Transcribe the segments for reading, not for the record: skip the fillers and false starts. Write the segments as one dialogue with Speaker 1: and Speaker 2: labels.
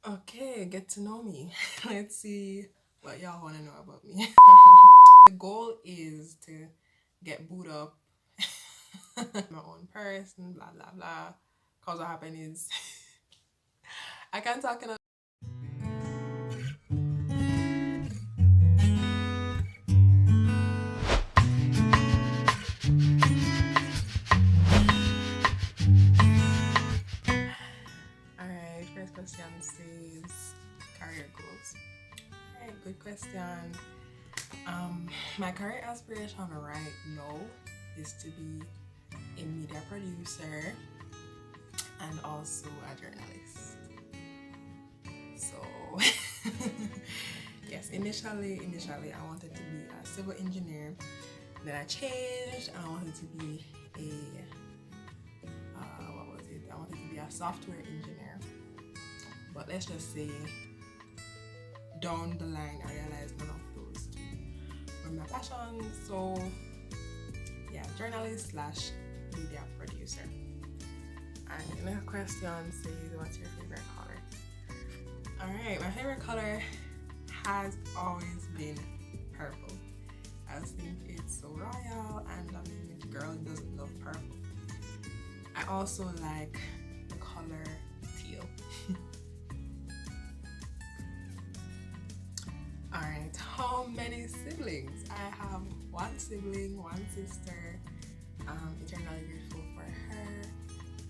Speaker 1: Okay, get to know me. Let's see what y'all want to know about me. The goal is to get booed up, my own person, blah blah blah. Cause what happened is I can't talk in a. Alright, first question says career goals. Alright, good question. My career aspiration right now is to be a media producer and also a journalist. So yes, initially I wanted to be a civil engineer. Then I changed and I wanted to be a what was it? I wanted to be a software engineer. But let's just say down the line I realized none of those were my passions. So yeah, journalist slash media producer. And the next question says, what's your favorite color? Alright, my favorite color has always been purple. I just think it's so royal, and I mean, which girl doesn't love purple? I also like the color teal. Alright, how many siblings? I have one sibling, one sister. Eternally grateful for her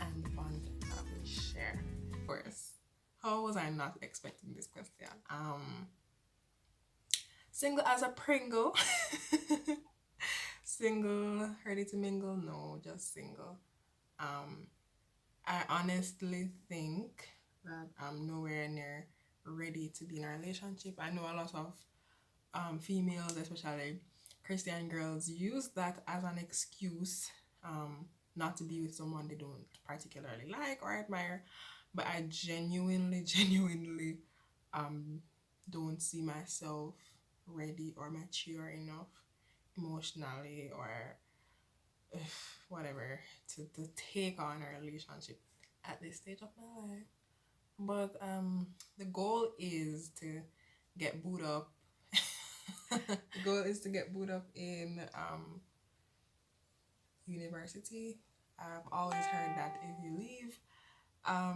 Speaker 1: and the bond that we share. Of course. How was I not expecting this question? Single as a Pringle. Single, ready to mingle? No, just single. I honestly think that I'm nowhere near ready to be in a relationship. I know a lot of females, especially Christian girls, use that as an excuse not to be with someone they don't particularly like or admire. But I genuinely um, don't see myself ready or mature enough emotionally or whatever to take on a relationship at this stage of my life. But the goal is to get booed up. The goal is to get booed up in university. I've always heard that if you leave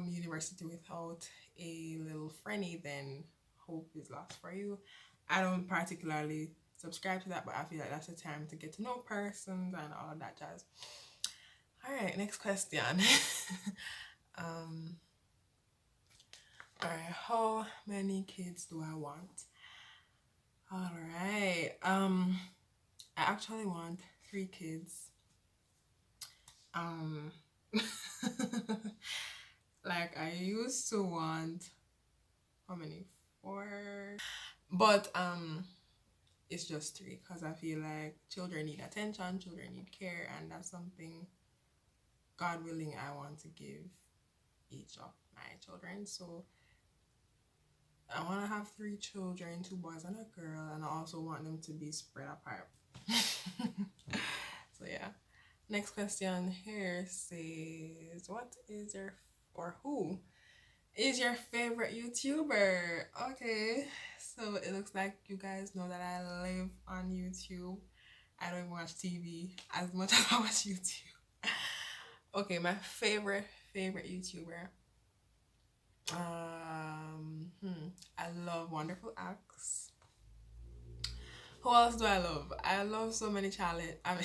Speaker 1: university without a little friendly, then hope is lost for you. I don't particularly subscribe to that, but I feel like that's the time to get to know persons and all of that jazz. All right, next question. um, all right, how many kids do I want? All right, I actually want 3 kids. Um, like I used to want how many? 4, but it's just 3 because I feel like children need attention, children need care, and that's something, God willing, I want to give each of my children. So I want to have 3 children, 2 boys and a girl, and I also want them to be spread apart. So yeah. Next question here says, what is your or who is your favorite YouTuber? Okay, so it looks like you guys know that I live on YouTube. I don't even watch TV as much as I watch YouTube. Okay, my favorite YouTuber. I love Wonderful Acts. Who else do I love? I love so many channels. I mean,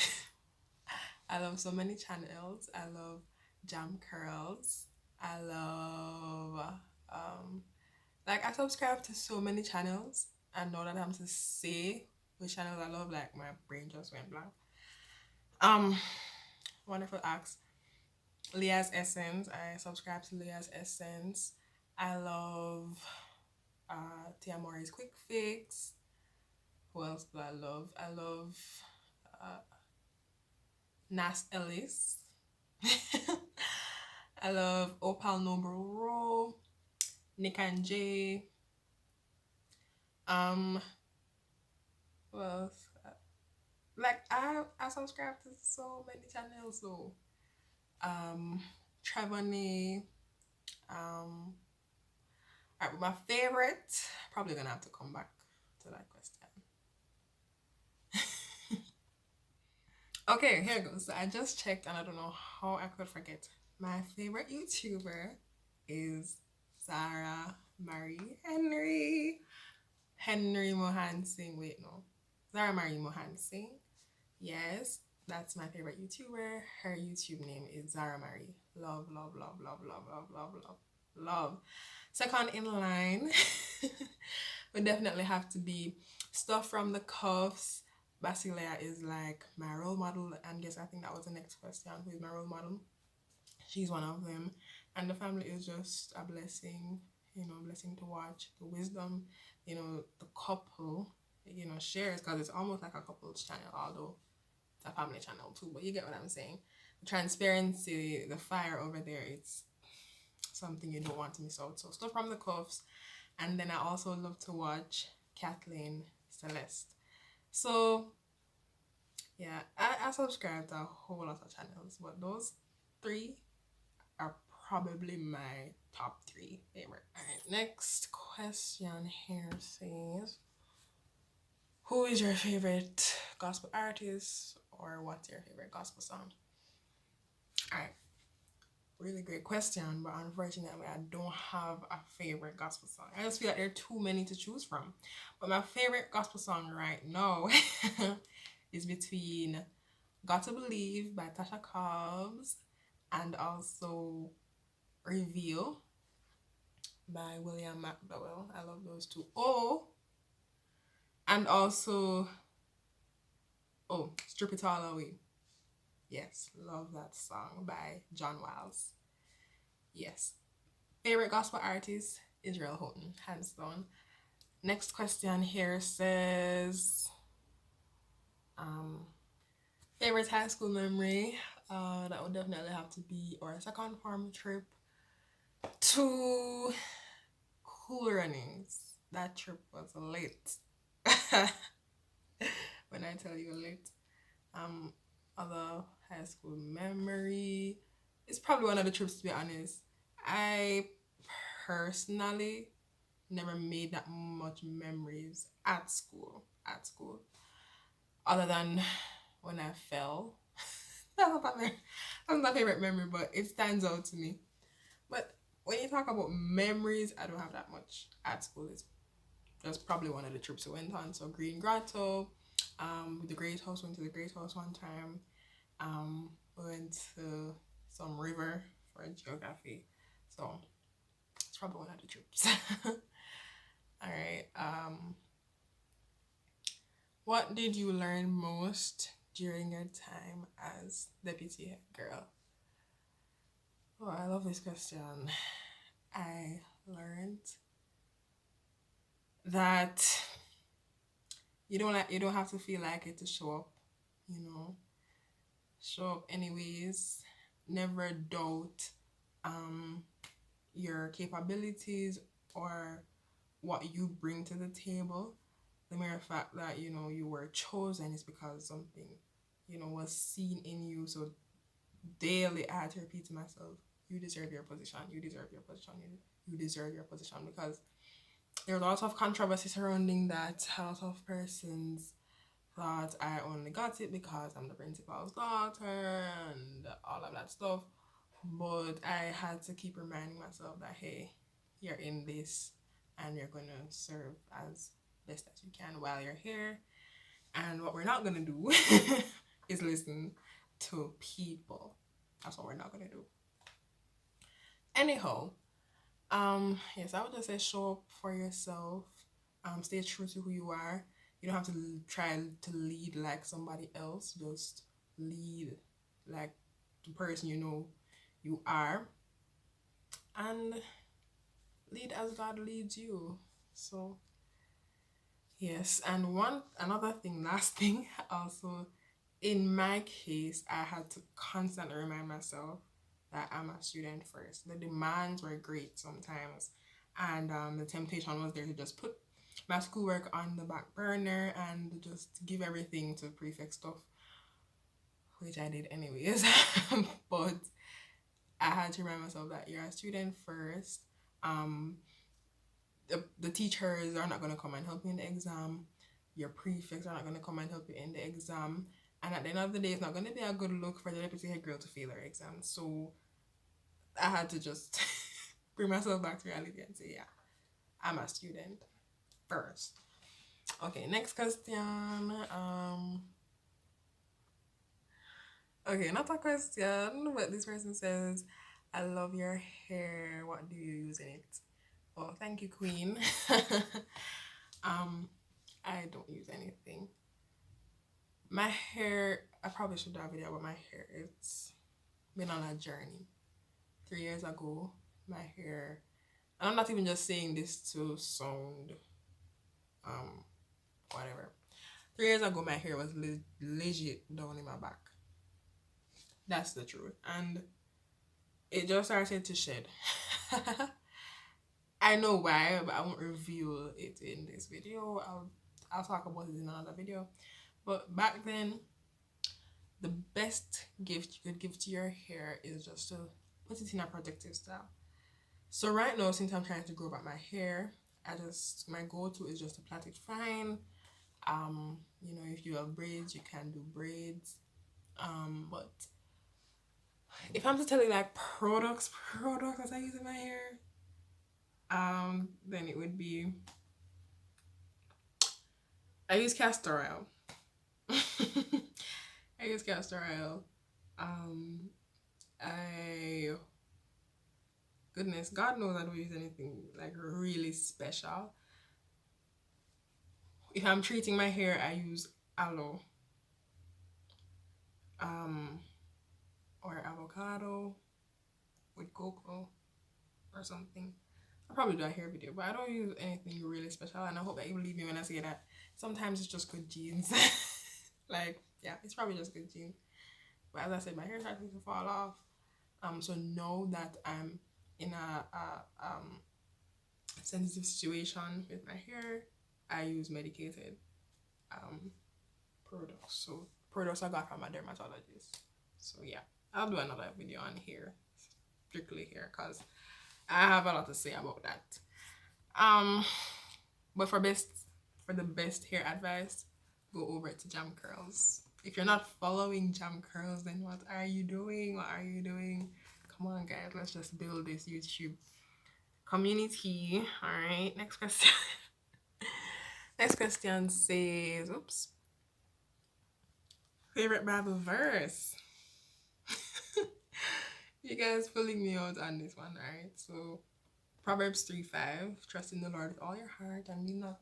Speaker 1: I love so many channels. I love Jam Curls. I love like I subscribe to so many channels. I know that I'm to say which channels I love. Like my brain just went blank. Um, Wonderful Acts. Leah's Essence. I subscribe to Leah's Essence. I love Tia Mori's Quick Fix. Who else do I love? I love uh, Nas Ellis. I love Opal Noble Row, Nick and Jay. Um, who else? Like I subscribe to so many channels. So Trevor um, my favorite, probably gonna have to come back to that question. Okay, here goes. So I just checked and I don't know how I could forget. My favorite YouTuber is Sarah Marie Henry. Henry Mohan Singh. Wait, no. Sarah Marie Mohan Singh. Yes, that's my favorite YouTuber. Her YouTube name is Zara Marie. Love, love, love, love, love, love, love, love, love. Second in line would definitely have to be Stuff from the Cuffs. Basilia is like my role model, and guess I think that was the next question. Who is my role model? She's one of them, and the family is just a blessing. Blessing to watch. The wisdom, the couple, shares because it's almost like a couple's channel, although it's a family channel too. But you get what I'm saying. The transparency, the fire over there, it's something you don't want to miss out. So Stuff from the Cuffs, and then I also love to watch Kathleen Celeste. So yeah, I subscribe to a whole lot of channels, but those three are probably my top three favorite. Alright, next question here says, who is your favorite gospel artist or what's your favorite gospel song? Alright, really great question, but unfortunately I don't have a favorite gospel song. I just feel like there are too many to choose from. But my favorite gospel song right now is between Got to Believe by Tasha Cobbs and also Reveal by William McDowell. I love those two. And also Strip It All Away. Yes, love that song by John Wiles. Yes. Favorite gospel artist, Israel Houghton, hands down. Next question here says, favorite high school memory. That would definitely have to be our second farm trip to Cool Runnings. That trip was lit. When I tell you lit. Other high school memory. It's probably one of the trips, to be honest. I personally never made that much memories at school. Other than when I fell. That's my favorite memory, but it stands out to me. But when you talk about memories, I don't have that much at school. It's just probably one of the trips we went on. So Green Grotto, the Great House, went to the Great House one time. We went to some river for geography. So it's probably one of the trips. All right. What did you learn most during your time as deputy head girl? Oh, I love this question. I learned that you don't have to feel like it to show up, show up anyways. Never doubt your capabilities or what you bring to the table. The mere fact that you were chosen is because something was seen in you. So daily I had to repeat to myself, you deserve your position, you deserve your position, you deserve your position, because there's a lot of controversy surrounding that. A lot of persons thought I only got it because I'm the principal's daughter and all of that stuff. But I had to keep reminding myself that, hey, you're in this and you're going to serve as best as you can while you're here. And what we're not going to do is listen to people. That's what we're not going to do. Anyhow, yes, I would just say show up for yourself. Stay true to who you are. You don't have to try to lead like somebody else. Just lead like the person you are, and lead as God leads you. So yes, and last thing also, in my case, I had to constantly remind myself that I'm a student first. The demands were great sometimes, and the temptation was there to just put my schoolwork on the back burner and just give everything to prefect stuff, which I did anyways. But I had to remind myself that you're a student first. the teachers are not going to come and help you in the exam. Your prefects are not going to come and help you in the exam. And at the end of the day, it's not going to be a good look for the deputy head girl to fail her exam. So I had to just bring myself back to reality and say, yeah, I'm a student first. Okay, next question. Okay, not a question, but this person says, I love your hair. What do you use in it? Oh, thank you, Queen. I don't use anything. My hair, I probably should do a video about my hair. It's been on a journey. 3 years ago, my hair, and I'm not even just saying this to sound whatever. 3 years ago, my hair was legit down in my back. That's the truth. And it just started to shed. I know why, but I won't reveal it in this video. I'll talk about it in another video. But back then, the best gift you could give to your hair is just to put it in a protective style. So right now, since I'm trying to grow back my hair, my go-to is just to plait it fine. You know, if you have braids, you can do braids. But if I'm to tell you like products that I use in my hair, then it would be, I use castor oil. I use castor oil. Goodness, God knows I don't use anything like really special. If I'm treating my hair, I use aloe, or avocado with cocoa or something. I'll probably do a hair video, but I don't use anything really special, and I hope that you believe me when I say that. Sometimes it's just good genes. Like, yeah, it's probably just good genes. But as I said, my hair started to fall off. So know that I'm in a sensitive situation with my hair. I use medicated products. So products I got from a dermatologist. So yeah, I'll do another video on hair, strictly hair, because I have a lot to say about that. But for the best hair advice, go over to Jam Curls. If you're not following Jam Curls, then what are you doing? What are you doing? Come on, guys, let's just build this YouTube community. All right, next question. Next question says, oops, favorite Bible verse. You guys pulling me out on this one, all right? So Proverbs 3:5, trust in the Lord with all your heart and lean not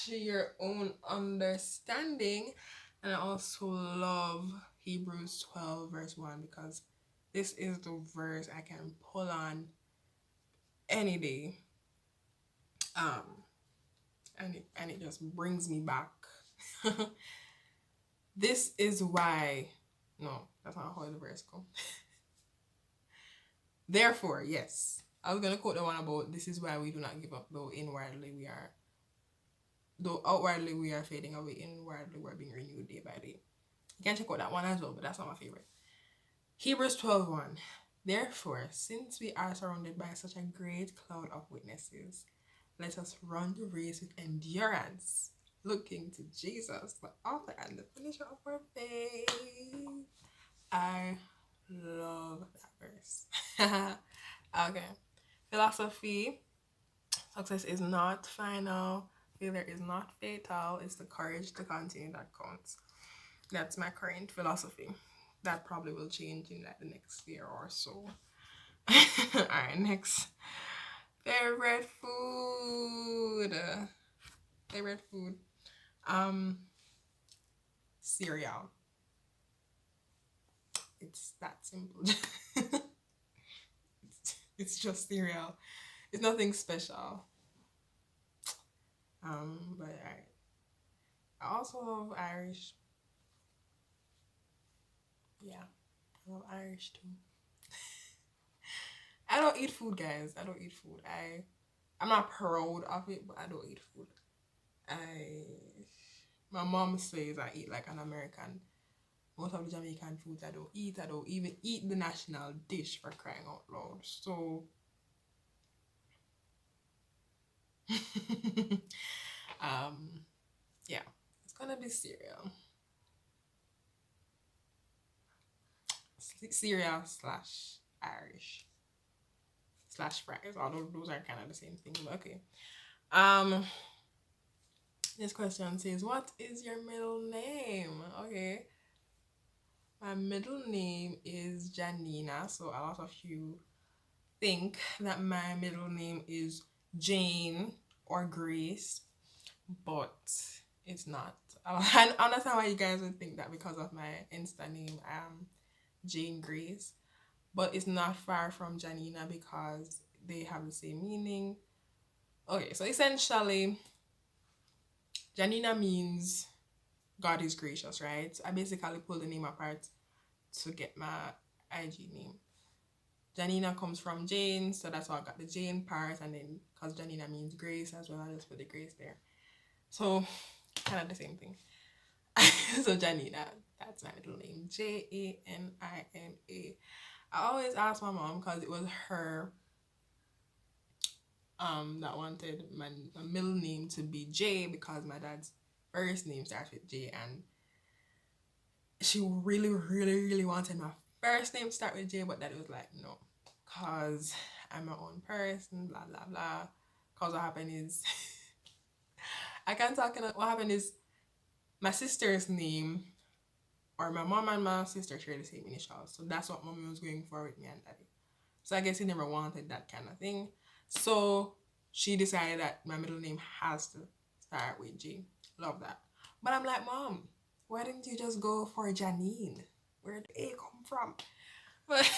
Speaker 1: to your own understanding. And I also love Hebrews 12 verse 1, because this is the verse I can pull on any day. And it just brings me back. This is why, no, that's not how the verse goes. Therefore, yes, I was gonna quote the one about, this is why we do not give up, though outwardly we are fading away, inwardly we're being renewed day by day. You can check out that one as well, but that's not my favorite. Hebrews 12:1. Therefore, since we are surrounded by such a great cloud of witnesses, let us run the race with endurance, looking to Jesus, the author and the finisher of our faith. I love that verse. Okay. Philosophy. Success is not final. Failure is not fatal. It's the courage to continue that counts. That's my current philosophy. That probably will change in like the next year or so. Alright, next. Favorite food. Cereal. It's that simple. It's just cereal. It's nothing special. But I also love Irish. Yeah, I love Irish too. I don't eat food, guys. I don't eat food. I'm not proud of it, but I don't eat food. My mom says I eat like an American. Most of the Jamaican foods I don't eat. I don't even eat the national dish, for crying out loud. So um, yeah, it's gonna be cereal. Cereal slash Irish slash fries. Although those are kind of the same thing. But okay. Um, this question says, "What is your middle name?" Okay, my middle name is Janina. So a lot of you think that my middle name is Jane or Grace, but it's not. I understand why you guys would think that because of my Insta name, Jane Grace, but it's not far from Janina because they have the same meaning. Okay, so essentially, Janina means God is gracious, right? I basically pulled the name apart to get my IG name. Janina comes from Jane, so that's why I got the Jane part, and then because Janina means grace as well, I just put the grace there. So, kind of the same thing. So, Janina, that's my middle name, Janina. I always ask my mom because it was her that wanted my middle name to be J because my dad's first name starts with J, and she really, really, really wanted my first name to start with J, but that was like no, cause I'm my own person, blah blah blah. Cause what happened is, I can't talk. What happened is my sister's name, or my mom and my sister share the same initials, so that's what mommy was going for with me and daddy. So I guess he never wanted that kind of thing. So she decided that my middle name has to start with J. Love that. But I'm like, Mom, why didn't you just go for Janine? Where did A come from? But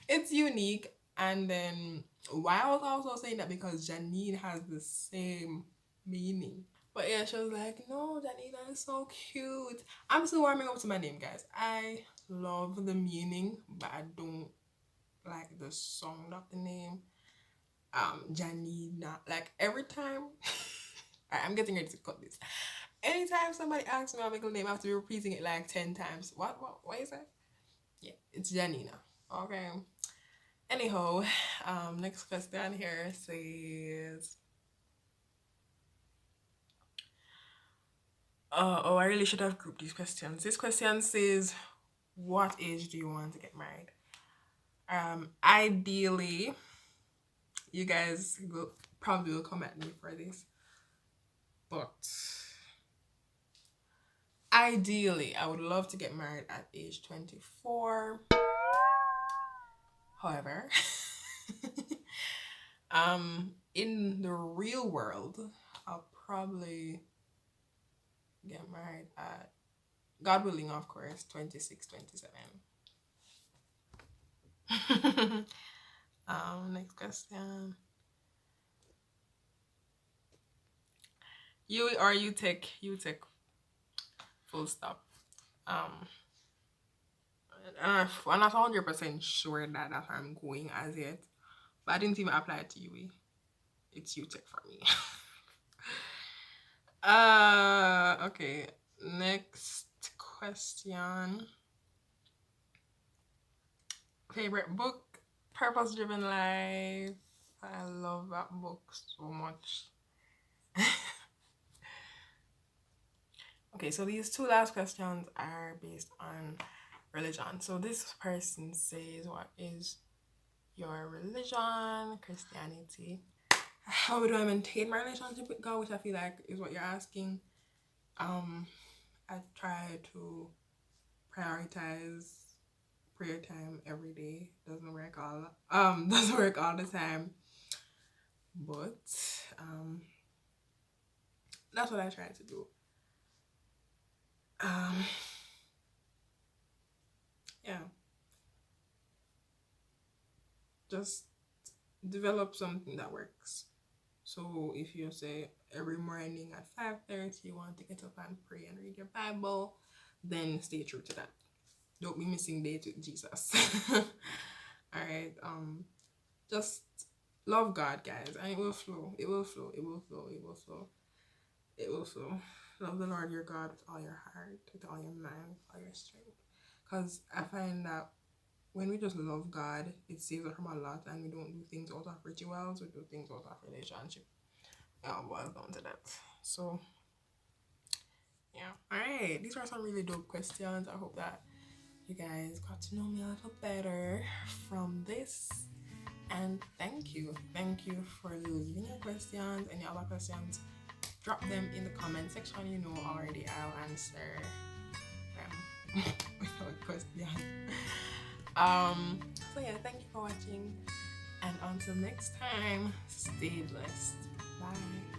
Speaker 1: it's unique. And then why I was also saying that because Janine has the same meaning. But yeah, she was like, no, Janina is so cute. I'm still warming up to my name, guys. I love the meaning, but I don't like the sound of the name. Janina. Like every time I'm getting ready to cut this. Anytime somebody asks me my middle name, I have to be repeating it like 10 times. What is that? Yeah, it's Janina. Okay. Anyhow, next question here says, oh, I really should have grouped these questions. This question says, what age do you want to get married? Ideally, you guys will probably will come at me for this, but ideally, I would love to get married at age 24. However, in the real world, I'll probably get married at, God willing, of course, 26, 27. Next question. You take full stop. Um, I'm not 100% sure that that's where I'm going as yet, but I didn't even apply it to UE. It's UTech for me. Okay. Next question. Favorite book? Purpose Driven Life. I love that book so much. Okay, so these two last questions are based on religion. So this person says, what is your religion? Christianity. How do I maintain my relationship with God? Which I feel like is what you're asking. I try to prioritize prayer time every day. Doesn't work all the time. But that's what I try to do. Yeah. Just develop something that works. So if you say every morning at 5:30 you want to get up and pray and read your Bible, then stay true to that. Don't be missing dates with Jesus. Alright. Just love God, guys, and it will flow. It will flow. It will flow. It will flow. It will flow. Love the Lord your God with all your heart, with all your mind, with all your strength. Because I find that when we just love God, it saves us from a lot, and we don't do things out of rituals, we do things out of relationship. Boils down to that. So yeah. Alright. These are some really dope questions. I hope that you guys got to know me a little better from this. And thank you. Thank you for leaving your questions. Any other questions, drop them in the comment section. You know already, I'll answer them without question. So yeah, thank you for watching. And until next time, stay blessed. Bye.